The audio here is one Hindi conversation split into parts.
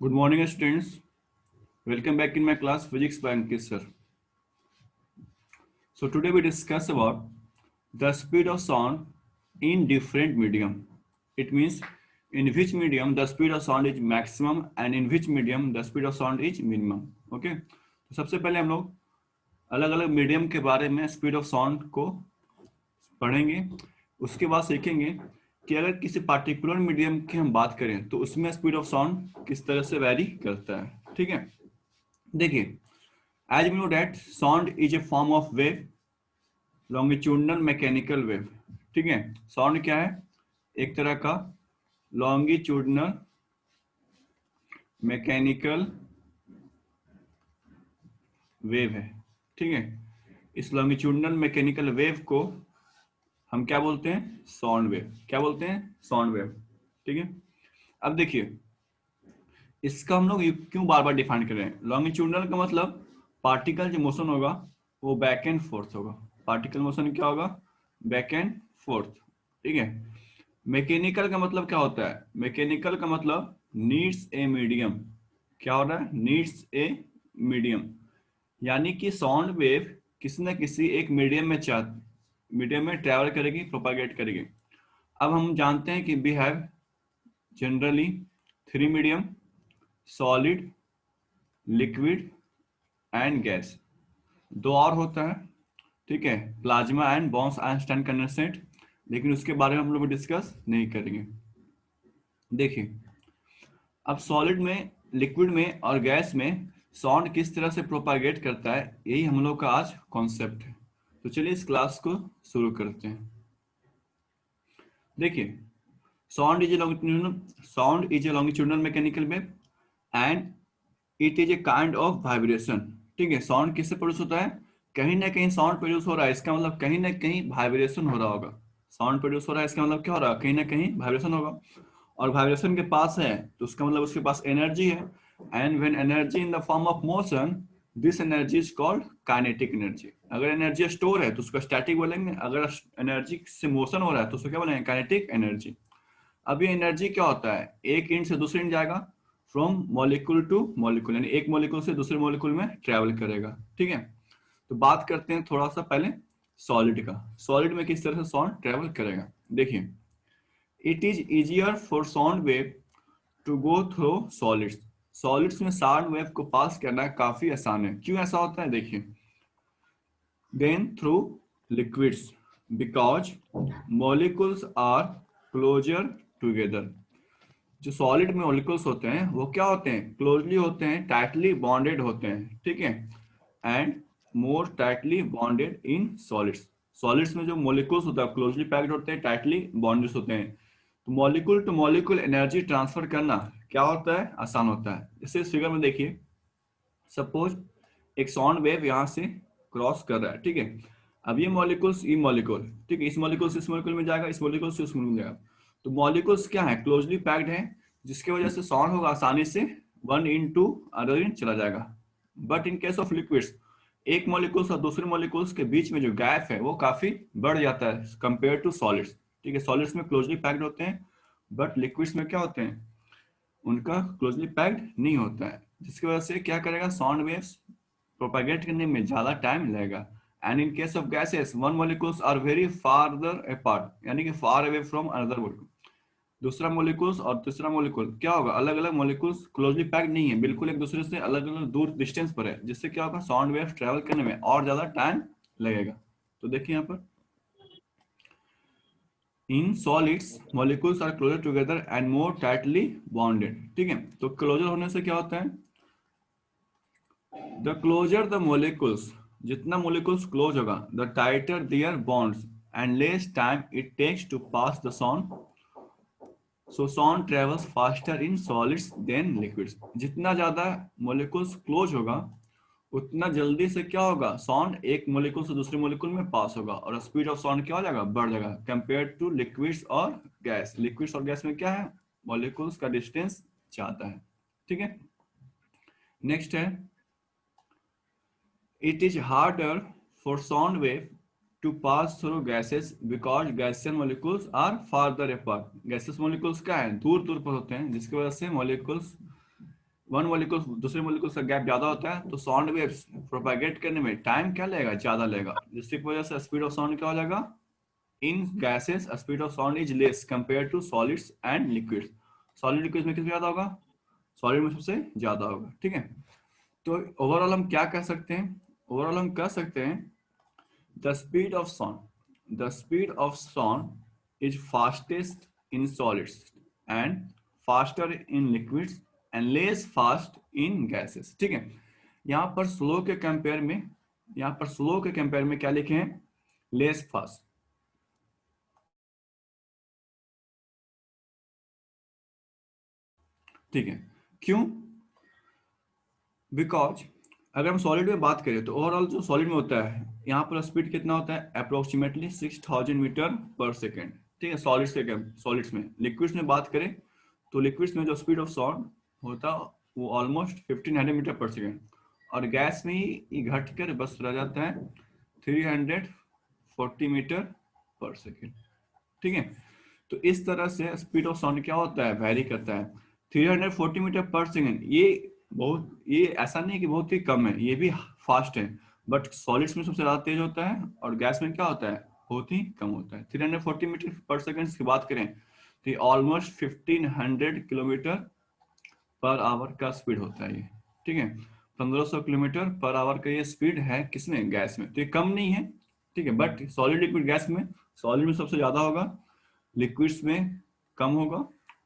Good morning, students. Welcome back in my class Physics by Ankit sir. So today we discuss about the speed of sound in different medium. It means in which medium the speed of sound is maximum and in which medium the speed of sound is minimum. Okay? तो सबसे पहले हम लोग अलग अलग मीडियम के बारे में स्पीड ऑफ साउंड को पढ़ेंगे। उसके बाद सीखेंगे कि अगर किसी पार्टिकुलर मीडियम की हम बात करें तो उसमें स्पीड ऑफ साउंड किस तरह से वैरी करता है। ठीक है, देखिए, as we know that sound is a form of wave, longitudinal mechanical wave. ठीक है, साउंड क्या है? एक तरह का longitudinal mechanical wave है। ठीक है, इस longitudinal mechanical wave को हम क्या बोलते हैं? Sound wave. क्या बोलते हैं? Sound wave. ठीक है, अब देखिए, इसका हम लोग क्यों बार बार डिफाइन कर रहे हैं? लॉन्गिट्यूडनल का मतलब पार्टिकल जो मोशन होगा वो बैक एंड फोर्थ होगा। पार्टिकल मोशन क्या होगा? Back and fourth. ठीक है, मैकेनिकल का मतलब क्या होता है? मैकेनिकल का मतलब नीड्स ए मीडियम। क्या हो रहा है? नीड्स ए मीडियम, यानी कि साउंड वेव किसी न किसी एक मीडियम में ट्रेवल करेगी, प्रोपागेट करेगी। अब हम जानते हैं कि we have generally three medium: solid, liquid and gas. दो और होता है, ठीक है, plasma and Bose Einstein condensate, लेकिन उसके बारे में हम लोग डिस्कस नहीं करेंगे। देखिए, अब सॉलिड में, लिक्विड में और गैस में साउंड किस तरह से प्रोपागेट करता है, यही हम लोग का आज कॉन्सेप्ट है। तो चलिए इस क्लास को शुरू करते हैं। देखिए, sound is a longitudinal mechanical wave and it is a kind of vibration. ठीक है, साउंड किससे प्रोड्यूस होता है? कहीं ना कहीं साउंड प्रोड्यूस हो रहा है, इसका मतलब कहीं ना कहीं वाइब्रेशन हो रहा होगा। साउंड प्रोड्यूस हो रहा है, इसका मतलब क्या हो रहा है? कहीं ना कहीं वाइब्रेशन होगा। और वाइब्रेशन के पास है तो उसका मतलब उसके पास एनर्जी है। And when energy in the form of motion, this energy is called kinetic energy. अगर एनर्जी स्टोर है तो उसको स्टैटिक बोलेंगे, अगर एनर्जी से मोशन हो रहा है तो उसको क्या बोलेंगे? Kinetic energy. अब ये एनर्जी क्या होता है? एक इंड से दूसरे इंड जाएगा, फ्रॉम मॉलिक्यूल टू मॉलिक्यूल, यानी एक मॉलिक्यूल से दूसरे मॉलिक्यूल में ट्रेवल करेगा। ठीक है, तो बात करते हैं थोड़ा सा पहले सॉलिड का। सॉलिड में किस तरह से साउंड ट्रेवल करेगा? देखिए, it is easier for sound wave to go through solids. Solids में साउंड वेव को पास करना काफी आसान है। क्यों ऐसा होता है? देखिए, then through liquids because molecules are closer together. जो सॉलिड में मॉलिक्यूल्स होते हैं वो क्या होते हैं? क्लोजली होते हैं, टाइटली बॉन्डेड होते हैं। ठीक है, and more tightly bonded in solids. Solids में जो मॉलिक्यूल्स होता है क्लोजली पैक्ड होते हैं, टाइटली बॉन्डेड होते हैं। तो molecule two molecule energy transfer करना क्या होता है? आसान होता है। जैसे इस फिगर में देखिए, सपोज एक साउंड वेव यहाँ से क्रॉस कर रहा है। ठीक है, अब ये मॉलिक्यूल्स, ये मॉलिक्यूल, ठीक है, इस मॉलिक्यूल से इस मॉलिक्यूल में जाएगा, इस मॉलिक्यूल से उस मॉलिक्यूल में जाएगा। तो मॉलिक्यूल्स क्या है? क्लोजली पैक्ड है, जिसकी वजह से साउंड होगा आसानी से one into other in चला जाएगा। But in case of liquids, एक मॉलिक्यूल्स और दूसरे मॉलिक्यूल्स के बीच में जो गैप है वो काफी बढ़ जाता है कंपेयर टू सॉलिड्स। ठीक है, सॉलिड्स में क्लोजली पैक्ड होते हैं, बट लिक्विड्स में क्या होते हैं? उनका क्लोजली पैक्ड नहीं होता है, जिसकी वजह से क्या करेगा? साउंड वेव्स प्रोपागेट करने में ज्यादा टाइम लगेगा। And in case of gases, one molecules are very farther apart, यानी कि far away from another molecule. दूसरा मॉलिक्यूल्स और तीसरा मॉलिक्यूल क्या होगा? अलग अलग मॉलिक्यूल्स, क्लोजली पैक्ड नहीं है, बिल्कुल एक दूसरे से अलग अलग दूर डिस्टेंस पर है, जिससे क्या होगा? साउंड वेव्स ट्रेवल करने में और ज्यादा टाइम लगेगा। तो देखिए यहाँ पर, in solids molecules are closer together and more tightly bonded. ठीक है, तो क्लोजर होने से क्या होता है? द क्लोजर द मोलिकुल्स, जितना मोलिकुल्स क्लोज होगा, the tighter their bonds and less time it takes to pass the sound. So sound travels faster in solids than liquids. जितना ज्यादा मोलिकुल्स क्लोज होगा उतना जल्दी से क्या होगा? साउंड एक मोलिकुल से दूसरे मोलिकुल में पास होगा और स्पीड ऑफ साउंड क्या हो जाएगा? बढ़ जाएगा कंपेयर टू लिक्विड्स और गैस। लिक्विड्स और गैस में क्या है? मोलिकुल्स का डिस्टेंस ज्यादा है। ठीक है, नेक्स्ट है, it is harder for sound wave to pass through gases because gaseous molecules are farther apart. gaseous molecules क्या है? दूर दूर पर होते हैं, जिसकी वजह से molecules वन मॉलिक्यूल दूसरे मॉलिक्यूल का गैप ज्यादा होता है तो साउंड वेव्स प्रोपागेट करने में टाइम क्या लगेगा, ज्यादा लगेगा, जिसकी वजह से स्पीड ऑफ साउंड क्या हो जाएगा, in gases speed of sound is less compare to solids and liquids. Solid liquid में कितना ज्यादा होगा, सॉलिड में सबसे ज्यादा होगा। ठीक है, तो ओवरऑल हम क्या कह सकते हैं, ओवरऑल हम कह सकते हैं the speed of sound, the speed of sound is fastest in solids and faster in liquids and less fast in gases. ठीक है, यहाँ पर स्लो के कंपेयर में, यहाँ पर स्लो के कंपेयर में क्या लिखे हैं, लेस फास्ट। ठीक है, क्यों, बिकॉज अगर हम सॉलिड में बात करें तो ओवरऑल जो सॉलिड में होता है यहाँ पर स्पीड कितना होता है, अप्रोक्सीमेटली 6000 मीटर पर सेकेंड। ठीक है, सॉलिड्स से क्या, सॉलिड्स में। लिक्विड्स में बात करें तो लिक्विड्स में जो स्पीड ऑफ साउंड होता है वो ऑलमोस्ट 1500 मीटर पर सेकेंड, और गैस में ही ये घट कर बस रह जाता है 340 मीटर पर सेकेंड। ठीक है, तो इस तरह से स्पीड ऑफ साउंड क्या होता है, वेरी करता है। 340 मीटर पर सेकेंड, ये बहुत, ये ऐसा नहीं कि बहुत ही कम है, ये भी फास्ट है, बट सॉलिड्स में सबसे ज्यादा तेज होता है और गैस में क्या होता है, बहुत ही कम होता है। 340 मीटर पर सेकेंड की बात करें तो ऑलमोस्ट 1500 किलोमीटर पर आवर का स्पीड होता है ये। ठीक है, 1500 किलोमीटर पर आवर का ये स्पीड है किसमें, गैस में, तो ये कम नहीं है। ठीक है, बट सॉलिड लिक्विड गैस में, सॉलिड में सबसे ज्यादा होगा, लिक्विड्स में कम होगा,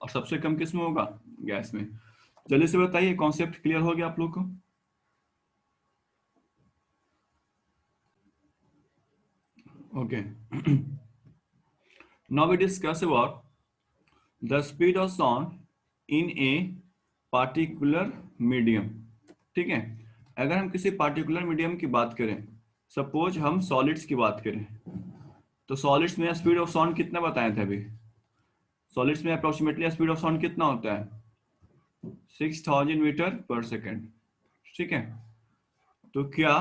और सबसे कम किस में होगा, गैस में। जल्दी से बताइए, कॉन्सेप्ट क्लियर हो गया आप लोग को। Okay, now we discuss about the speed of sound in a particular medium. ठीक है, अगर हम किसी पार्टिकुलर मीडियम की बात करें, सपोज हम सॉलिड्स की बात करें, तो सॉलिड्स में स्पीड ऑफ साउंड कितना बताए थे अभी, सॉलिड्स में अप्रोक्सीमेटली स्पीड ऑफ साउंड कितना होता है, 6000 मीटर पर सेकेंड। ठीक है, तो क्या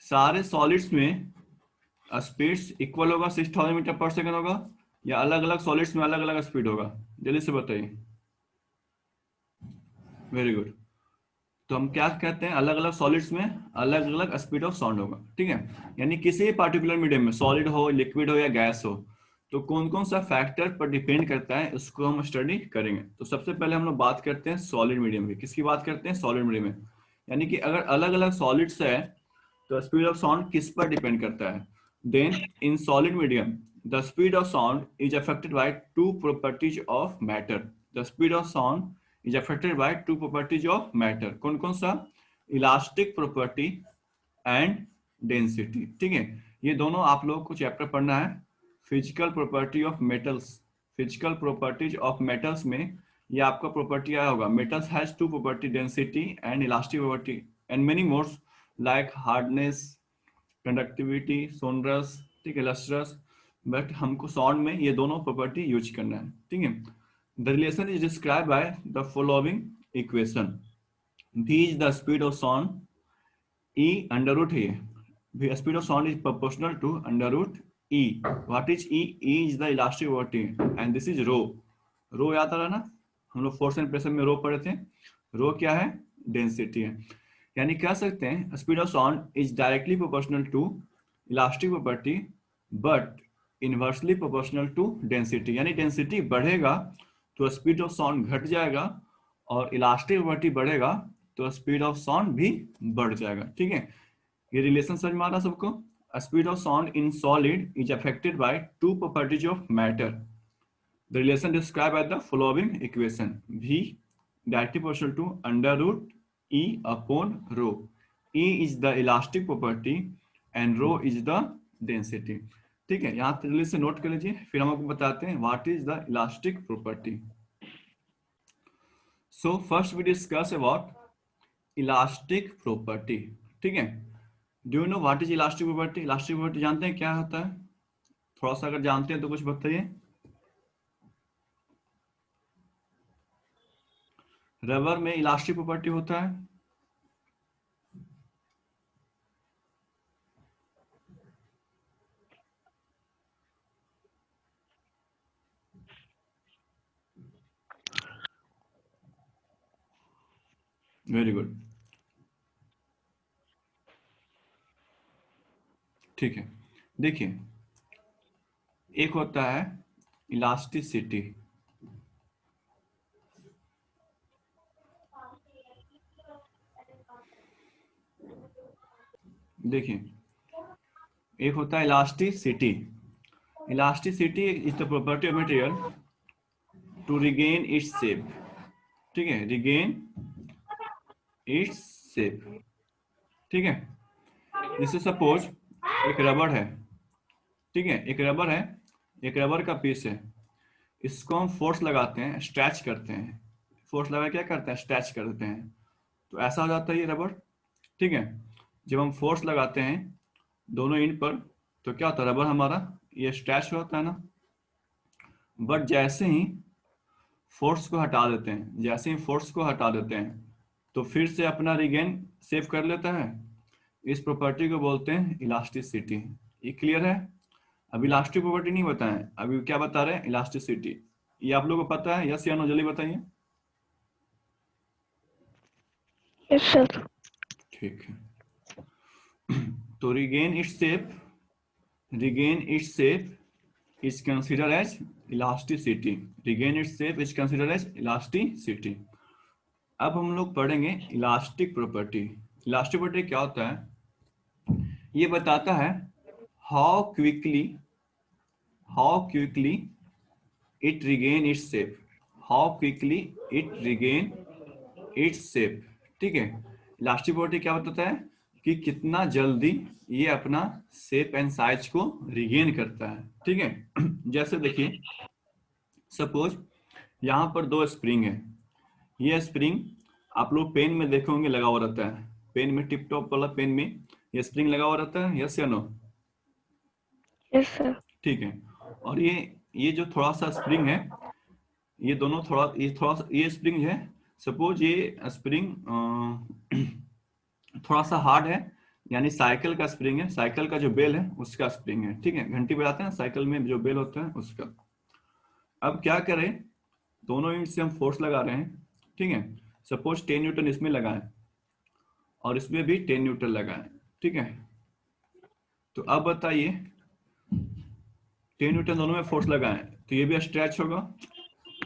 सारे सॉलिड्स में स्पीड्स इक्वल होगा, 6000 मीटर पर सेकेंड होगा, या अलग अलग सॉलिड्स में अलग अलग स्पीड होगा, जल्दी से बताइए। वेरी गुड, तो हम क्या कहते हैं, अलग अलग सॉलिड्स में अलग अलग स्पीड ऑफ साउंड होगा। ठीक है, यानी किसी पार्टिकुलर मीडियम में, सॉलिड हो, लिक्विड हो या गैस हो, तो कौन कौन सा फैक्टर पर डिपेंड करता है, इसको हम स्टडी करेंगे। तो सबसे पहले हम लोग बात करते हैं सॉलिड मीडियम की, किसकी बात करते हैं, सॉलिड मीडियम में। यानी कि अगर अलग अलग सॉलिड्स है तो स्पीड ऑफ साउंड किस पर डिपेंड करता है, then in solid medium the speed of sound is affected by two properties of matter. The speed of sound is affected by two properties of matter, कौन कौन सा, इलास्टिक प्रॉपर्टी एंड डेंसिटी। ठीक है, ये दोनों आप लोगों को चैप्टर पढ़ना है, physical property of metals. Physical properties of metals में ये आपका प्रॉपर्टी आया होगा, metals has two property, density and elastic property and many mores like hardness, conductivity, sonorous, ठीक है, लस्ट्रस। बट हमको साउंड में ये दोनों प्रॉपर्टी यूज करना है। ठीक है, the relation is describe by the following equation, v is the speed of sound, e under root है, the speed of sound is proportional to under root e. What is e? E is the elastic property and this is rho. rho याद आ रहा ना, हम लोग फोर्स एंड प्रेशर में रो पढ़े थे, रो क्या है, डेंसिटी है। यानी कह सकते हैं speed of sound is directly proportional to elastic property but inversely proportional to density, यानी डेंसिटी बढ़ेगा तो स्पीड ऑफ साउंड घट जाएगा, और इलास्टिक प्रॉपर्टी बढ़ेगा तो स्पीड ऑफ साउंड भी बढ़ जाएगा। ठीक है, ये रिलेशन समझ में आ रहा सबको। Speed of sound in solid is affected by two properties of matter, the relation describe by the following equation, v directly proportional to under root e upon rho. e is the elastic property and rho is the density. ठीक है, यहाँ जल्दी से नोट कर लीजिए, फिर हम आपको बताते हैं what is the elastic property. So first we discuss about elastic property. ठीक है, do you know what is elastic property, elastic property जानते हैं क्या होता है, थोड़ा सा अगर जानते हैं तो कुछ बताइए। रबर में इलास्टिक प्रॉपर्टी होता है, वेरी गुड। ठीक है, देखिए एक होता है इलास्टिसिटी। देखिए एक होता है elasticity. Elasticity is the property of material to regain its shape. ठीक है, रिगेन इट्स शेप। ठीक है, जैसे सपोज एक रबड़ है। ठीक है, एक रबड़ है, एक रबड़ का पीस है। इसको हम फोर्स लगाते हैं, स्ट्रेच करते हैं। फोर्स लगा क्या करते हैं, स्ट्रेच करते हैं, तो ऐसा हो जाता है ये रबड़। ठीक है, जब हम फोर्स लगाते हैं दोनों एंड पर, तो क्या होता है, रबड़ हमारा ये स्ट्रेच होता है ना। बट जैसे ही फोर्स को हटा देते हैं, जैसे ही फोर्स को हटा देते हैं, तो फिर से अपना रिगेन सेव कर लेता है। इस प्रॉपर्टी को बोलते हैं इलास्टिसिटी। ये क्लियर है? अभी इलास्टिक प्रॉपर्टी नहीं बताएं, अभी क्या बता रहे हैं, इलास्टिसिटी। ये आप लोगों को पता है? यस या नो, जल्दी बताइए। Yes sir. ठीक है। तो regain its shape is consider as elasticity. Regain its shape is consider as elasticity. अब हम लोग पढ़ेंगे इलास्टिक प्रॉपर्टी। इलास्टिक प्रॉपर्टी क्या होता है? ये बताता है how quickly it regain its shape. How quickly it regain its shape. ठीक है, इलास्टिक प्रॉपर्टी क्या बताता है कि कितना जल्दी ये अपना शेप एंड साइज को रिगेन करता है। ठीक है, जैसे देखिए सपोज यहाँ पर दो स्प्रिंग है। ये स्प्रिंग आप लोग पेन में देखे होंगे लगा हुआ रहता है, पेन में, टिप टॉप वाला पेन में ये स्प्रिंग लगा हुआ रहता है, यस या नो? Yes sir. ठीक है, और ये जो थोड़ा सा स्प्रिंग है, ये स्प्रिंग है। सपोज ये स्प्रिंग थोड़ा सा हार्ड है, यानी साइकिल का स्प्रिंग है, साइकिल का जो बेल है उसका स्प्रिंग है। ठीक है, घंटी बजाते हैं साइकिल में जो बेल होता है उसका। अब क्या करें, दोनों एंड से हम फोर्स लगा रहे हैं। ठीक है, सपोज 10 न्यूटन इसमें लगाएं और इसमें भी 10 न्यूटन लगाएं। ठीक है, तो अब बताइए 10 न्यूटन दोनों में फोर्स लगाएं, तो ये भी स्ट्रेच होगा,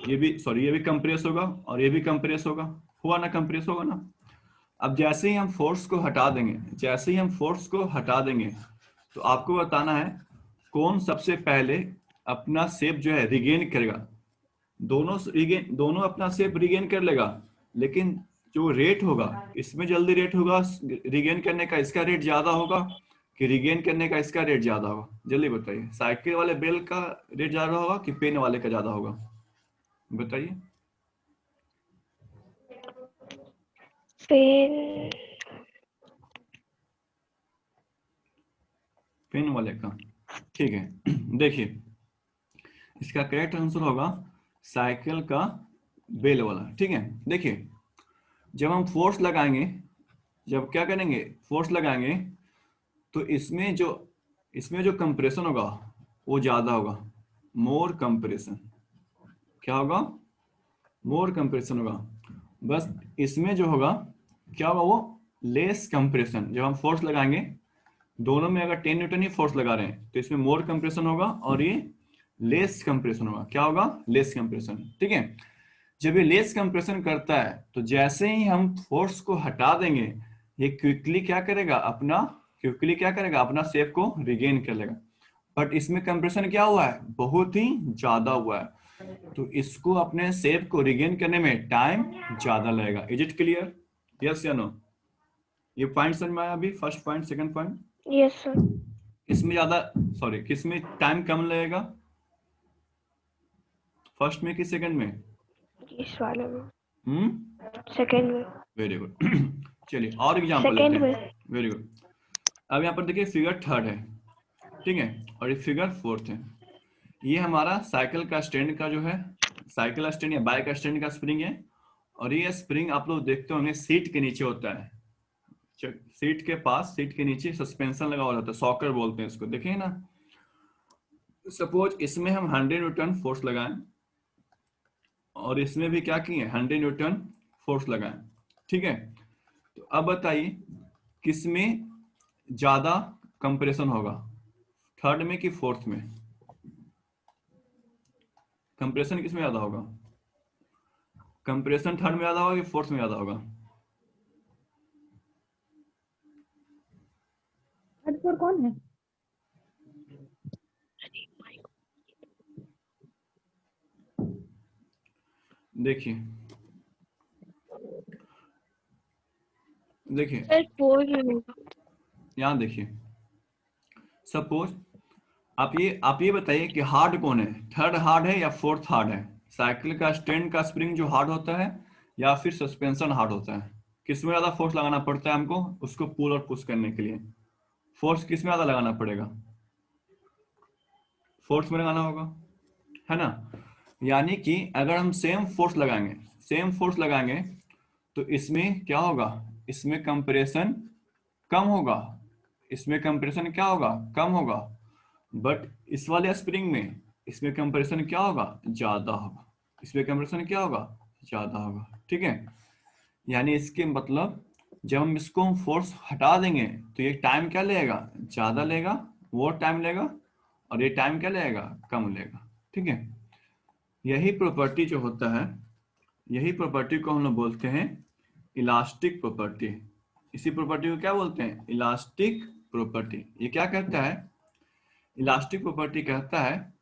ये भी कंप्रेस होगा और ये भी कंप्रेस होगा। हुआ ना, कंप्रेस होगा ना। अब जैसे ही हम फोर्स को हटा देंगे, तो आपको बताना है कौन सबसे पहले अपना शेप जो है रिगेन करेगा। दोनों अपना शेप रिगेन कर लेगा, लेकिन जो रेट होगा, इसमें जल्दी रेट होगा रिगेन करने का, इसका रेट ज्यादा होगा कि रिगेन करने का इसका रेट ज्यादा होगा? जल्दी बताइए, साइकिल वाले बेल का रेट ज्यादा होगा कि पेन वाले का ज्यादा होगा? बताइए। पेन। पेन वाले का। ठीक है, देखिए इसका करेक्ट आंसर होगा साइकिल का बेल वाला। ठीक है, देखिए जब हम फोर्स लगाएंगे, जब क्या करेंगे, फोर्स लगाएंगे, तो इसमें जो कंप्रेशन होगा वो ज्यादा होगा, मोर कंप्रेशन। क्या होगा? मोर कंप्रेशन होगा। बस इसमें जो होगा क्या होगा, वो लेस कंप्रेशन। जब हम फोर्स लगाएंगे, दोनों में अगर 10 न्यूटन ही फोर्स लगा रहे हैं, तो इसमें मोर कंप्रेशन होगा और ये लेस कंप्रेशन होगा। क्या होगा? Less compression. ठीक है, जब ये लेस कंप्रेशन करता है, तो जैसे ही हम फोर्स को हटा देंगे, ये क्विकली क्या करेगा, अपना शेप को रिगेन कर लेगा। बट इसमें कंप्रेशन क्या हुआ है, बहुत ही ज्यादा हुआ है, तो इसको अपने शेप को रिगेन करने में टाइम ज्यादा लगेगा। Is it clear? यस या नो? ये पॉइंट समझ में आया? अभी first point, second point, yes sir. किसमें ज्यादा, सॉरी किसमें टाइम कम लगेगा, फर्स्ट में कि सेकंड में? इस वाले में। हम्म, सेकंड में। Very good. चलिए और एग्जांपल लेते सेकंड में। हैं। Very good. अब यहाँ पर देखिए फिगर थर्ड है। ठीक है, और ये फिगर फोर्थ है। ये हमारा साइकिल का स्टैंड का जो है, साइकिल स्टैंड या बाइक स्टैंड का स्प्रिंग है। और ये स्प्रिंग आप लोग देखते होंगे सीट के नीचे होता है। सीट के पास, सीट के नीचे सस्पेंशन लगा हुआ रहता है, सॉकर बोलते हैं इसको, देखें ना। सपोज इसमें हम 100 न्यूटन फोर्स लगाएं और इसमें भी क्या किए, 100 न्यूटन फोर्स लगाएं, ठीक है, तो अब बताइए किसमें ज्यादा कंप्रेशन होगा, थर्ड में कि फोर्थ में? कंप्रेशन किसमें ज्यादा होगा? कंप्रेशन थर्ड में ज्यादा होगा कि फोर्थ में ज्यादा होगा? थर्ड फ्लोर कौन है? देखिए देखिए सर फोर में होगा। यहाँ देखिए, सपोज आप ये बताइए कि हार्ड कौन है, थर्ड हार्ड है या फोर्थ हार्ड है? साइकिल का स्टैंड का स्प्रिंग जो हार्ड होता है या फिर सस्पेंशन हार्ड होता है? किसमें ज्यादा फोर्स लगाना पड़ता है हमको उसको पुल और पुश करने के लिए? फोर्स किसमें ज्यादा लगाना पड़ेगा? फोर्स में लगाना होगा, है ना? यानी कि अगर हम सेम फोर्स लगाएंगे तो इसमें क्या होगा, इसमें कंप्रेशन कम होगा, इसमें कंप्रेशन क्या होगा, कम होगा। बट इस वाले स्प्रिंग में इसमें कंप्रेशन क्या होगा, ज्यादा होगा, इसमें कंप्रेशन क्या होगा, ज्यादा होगा। ठीक है, यानी इसके मतलब जब हम इसको हम फोर्स हटा देंगे तो ये टाइम क्या लेगा, ज्यादा लेगा, वो टाइम लेगा, और ये टाइम क्या लेगा, कम लेगा। ठीक है, यही प्रॉपर्टी जो होता है, यही प्रॉपर्टी को हम लोग बोलते हैं इलास्टिक प्रॉपर्टी। इसी प्रॉपर्टी को क्या बोलते हैं, इलास्टिक प्रॉपर्टी। ये क्या कहता है, इलास्टिक प्रॉपर्टी कहता है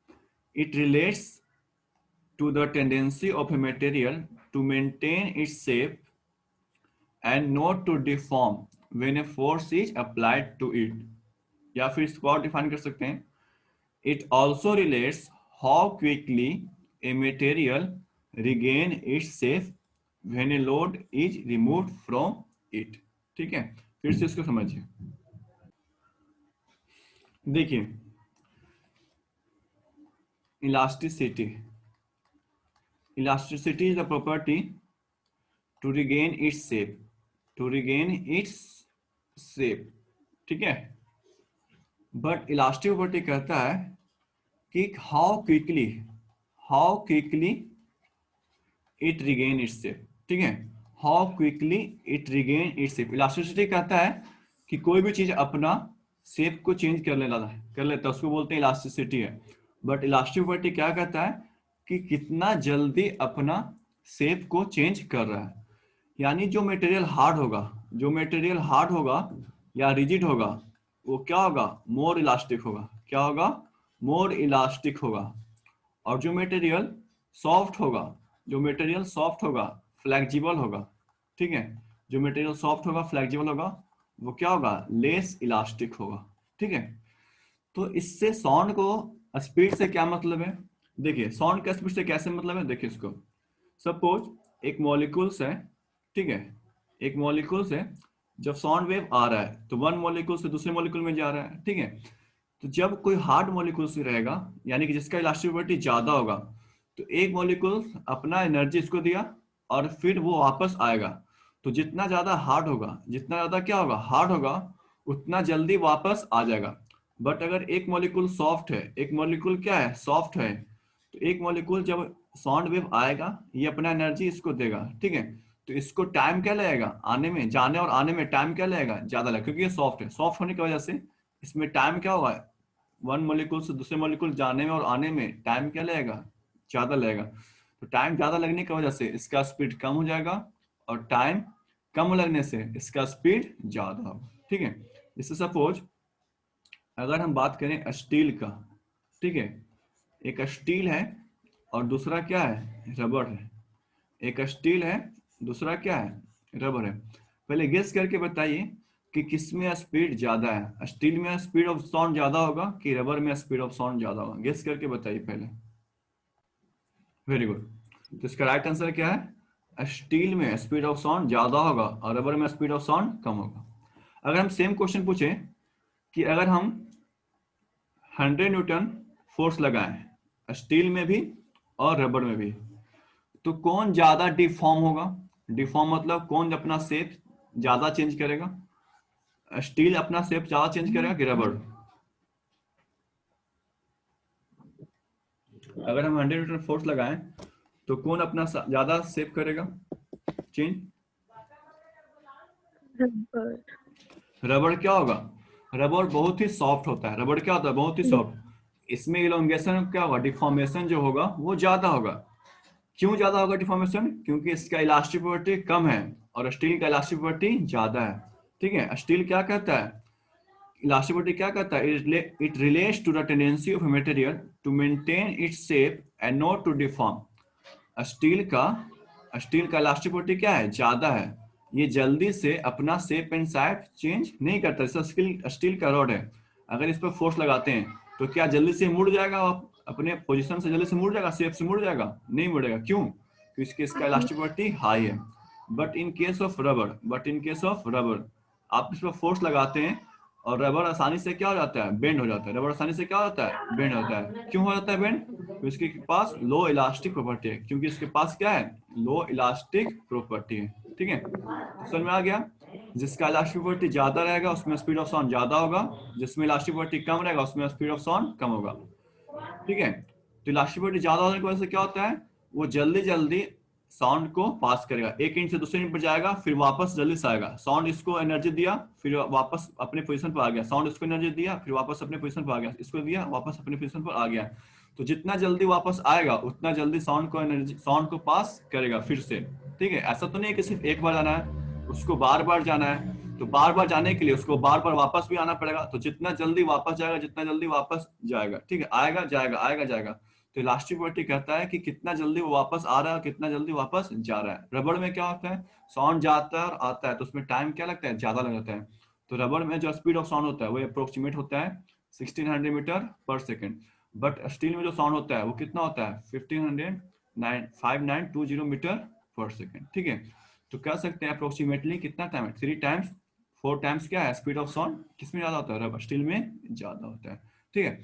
it relates to the tendency of a material to maintain its shape and not to deform when a force is applied to it। या फिर इसको और डिफाइन कर सकते हैं, it also relates how quickly a material regain its shape when a load is removed from it। ठीक है, फिर से इसको समझिए। देखिए, elasticity, elasticity is the property to regain its shape, to regain its shape. ठीक है, बट इलास्टिक प्रॉपर्टी कहता है कि how quickly it regain its shape. ठीक है, how quickly it regain its shape. Elasticity कहता है कि कोई भी चीज अपना शेप को चेंज कर लेता है उसको बोलते हैं इलास्टिसिटी है। बट इलास्टिक प्रॉपर्टी क्या कहता है कि कितना जल्दी अपना शेप को चेंज कर रहा है। यानी जो मटेरियल हार्ड होगा या रिजिड होगा वो क्या होगा, मोर इलास्टिक होगा। क्या होगा, मोर इलास्टिक होगा। और जो मटेरियल सॉफ्ट होगा फ्लेक्सिबल होगा। ठीक है, जो मटेरियल सॉफ्ट होगा फ्लेक्सिबल होगा वो क्या होगा, लेस इलास्टिक होगा। ठीक है, तो इससे साउंड को स्पीड से क्या मतलब है, देखिए साउंड का स्पीड से कैसे मतलब है, देखिए इसको। सपोज एक मॉलिक्यूल्स है, ठीक है, एक मॉलिक्यूल्स है, जब साउंड वेव आ रहा है तो वन मॉलिक्यूल से दूसरे मॉलिक्यूल में जा रहा है। ठीक है, तो जब कोई हार्ड मॉलिक्यूल से रहेगा यानी कि जिसका इलास्टिसिटी ज्यादा होगा तो एक मॉलिक्यूल अपना एनर्जी इसको दिया और फिर वो वापस आएगा। तो जितना ज्यादा हार्ड होगा, जितना ज्यादा क्या होगा, हार्ड होगा, उतना जल्दी वापस आ जाएगा। बट अगर एक मॉलिक्यूल सॉफ्ट है, एक मॉलिक्यूल क्या है, सॉफ्ट है, तो एक मॉलिक्यूल जब साउंड वेव आएगा ये अपना एनर्जी इसको देगा। ठीक है, तो इसको टाइम क्या लगेगा, आने में, जाने और आने में टाइम क्या लगेगा, ज्यादा लगेगा, क्योंकि ये सॉफ्ट है। सॉफ्ट होने की वजह से इसमें टाइम क्या होगा, वन मॉलिक्यूल से दूसरे मॉलिक्यूल जाने में और आने में टाइम क्या लगेगा, ज्यादा लगेगा। तो टाइम ज्यादा लगने की वजह से इसका स्पीड कम हो जाएगा और टाइम कम लगने से इसका स्पीड ज्यादा होगा। ठीक है, जैसे सपोज अगर हम बात करें स्टील का, ठीक है, एक स्टील है और दूसरा क्या है, रबड़ है। एक स्टील है, दूसरा क्या है, रबर है। पहले गेस करके बताइए कि किसमें स्पीड ज्यादा है, स्टील में स्पीड ऑफ साउंड ज्यादा होगा कि रबर में स्पीड ऑफ साउंड ज्यादा होगा? गेस करके बताइए पहले। वेरी गुड, तो इसका राइट आंसर क्या है, स्टील में स्पीड ऑफ साउंड ज्यादा होगा और रबर में स्पीड ऑफ साउंड कम होगा। अगर हम सेम क्वेश्चन पूछे कि अगर हम 100 न्यूटन फोर्स लगाएं स्टील में भी और रबर में भी तो कौन ज्यादा डिफॉर्म होगा? डिफॉर्म मतलब कौन अपना शेप ज्यादा चेंज करेगा, स्टील अपना शेप ज्यादा चेंज करेगा कि रबर? अगर हम 100 न्यूटन फोर्स लगाएं तो कौन अपना ज्यादा शेप करेगा चेंज? रबर। रबड़ क्या होगा? रबड़ बहुत ही सॉफ्ट होता है। रबड़ क्या होता है? बहुत ही सॉफ्ट। इसमें इलोंगेशन क्या होगा? डिफॉर्मेशन जो होगा वो ज्यादा होगा। क्यों ज्यादा होगा डिफॉर्मेशन? क्योंकि इसका इलास्टिक प्रॉपर्टी कम है और स्टील का इलास्टिक प्रॉपर्टी ज्यादा है। ठीक है, स्टील क्या कहता है? इलास्टिक प्रॉपर्टी क्या कहता है? It relates to the tendency of material to maintain its shape and not to deform. Steel का स्टील का इलास्टिक प्रॉपर्टी क्या है? ज्यादा है। ये जल्दी से अपना शेप एंड साइज चेंज नहीं करता। जैसे स्टील स्टील का रॉड है, अगर इस पर फोर्स लगाते हैं तो क्या जल्दी से मुड़ जाएगा? अपने पोजीशन से जल्दी से मुड़ जाएगा? शेप से मुड़ जाएगा? नहीं मुड़ेगा। क्यों? क्योंकि इसका इलास्टिक प्रॉपर्टी हाई है। But in case of rubber आप इस पर फोर्स लगाते हैं और रबर आसानी से क्या हो जाता है? बेंड हो जाता है। रबर आसानी से क्या हो जाता है? बेंड होता है। क्यों हो जाता है बेंड? तो इसके पास लो इलास्टिक प्रॉपर्टी है। क्योंकि इसके पास क्या है? लो इलास्टिक प्रॉपर्टी है। ठीक है, तो समझ में आ गया? जिसका इलास्टिक प्रॉपर्टी ज्यादा रहेगा उसमें स्पीड ऑफ साउंड ज्यादा होगा, जिसमें इलास्टिक प्रॉपर्टी कम रहेगा उसमें स्पीड ऑफ साउंड कम होगा। ठीक है, तो इलास्टिक प्रॉपर्टी ज्यादा होने की वजह से क्या होता है? वो जल्दी जल्दी साउंड को पास करेगा। एक इंच से दूसरे इंच पर जाएगा, फिर वापस जल्दी से आएगा। साउंड इसको एनर्जी दिया, फिर वापस अपने पोजीशन पर आ गया। साउंड इसको एनर्जी दिया, फिर वापस अपने पोजीशन पर आ गया। इसको दिया, वापस अपने पोजीशन पर आ गया। तो जितना जल्दी वापस आएगा उतना जल्दी साउंड को एनर्जी साउंड को पास करेगा फिर से। ठीक है, ऐसा तो नहीं है कि सिर्फ एक बार जाना है, उसको बार बार जाना है। तो बार बार जाने के लिए उसको बार बार वापस भी आना पड़ेगा। तो जितना जल्दी वापस जाएगा, जितना जल्दी वापस जाएगा, ठीक है, आएगा जाएगा आएगा जाएगा। तो इलास्टिक प्रॉपर्टी कहता है कि कितना जल्दी वो वापस आ रहा है, कितना जल्दी वापस जा रहा है। रबड़ में क्या होता है? साउंड जाता है और आता है तो उसमें टाइम क्या लगता है? ज्यादा लग जाता है। तो रबड़ में जो स्पीड ऑफ साउंड होता है वो अप्रोक्सीमेट होता है 1600 मीटर पर सेकेंड। बट स्टील में जो साउंड होता है वो कितना होता है? 5920 मीटर पर सेकेंड। ठीक है, तो कह सकते हैं अप्रोक्सीमेटली कितना टाइम है? 3 टाइम्स 4 टाइम्स क्या है स्पीड ऑफ साउंड? किसमें ज्यादा होता है? रबड़ स्टील में ज्यादा होता है। ठीक है,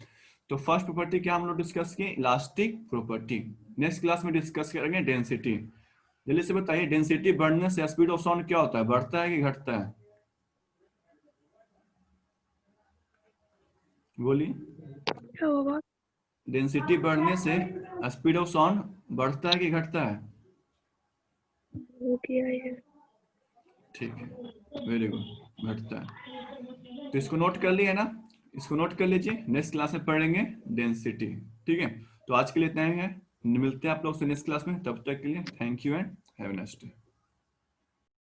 तो फर्स्ट प्रॉपर्टी क्या हम लोग डिस्कस किए? Elastic property. नेक्स्ट क्लास में डिस्कस करेंगे डेंसिटी। जल्दी से बताइए, डेंसिटी बढ़ने से स्पीड ऑफ साउंड क्या होता है? बढ़ता है कि घटता है? बोलिए। क्या होगा? डेंसिटी बढ़ने से स्पीड ऑफ साउंड बढ़ता है कि घटता है? हो गया है। ठीक है, वेरी गुड, घटता है। तो इसको नोट कर लिए ना? इसको नोट कर लीजिए, नेक्स्ट क्लास में पढ़ेंगे डेंसिटी। ठीक है, तो आज के लिए इतना ही है। मिलते हैं आप लोग से नेक्स्ट क्लास में। तब तक के लिए thank you and have a nice day.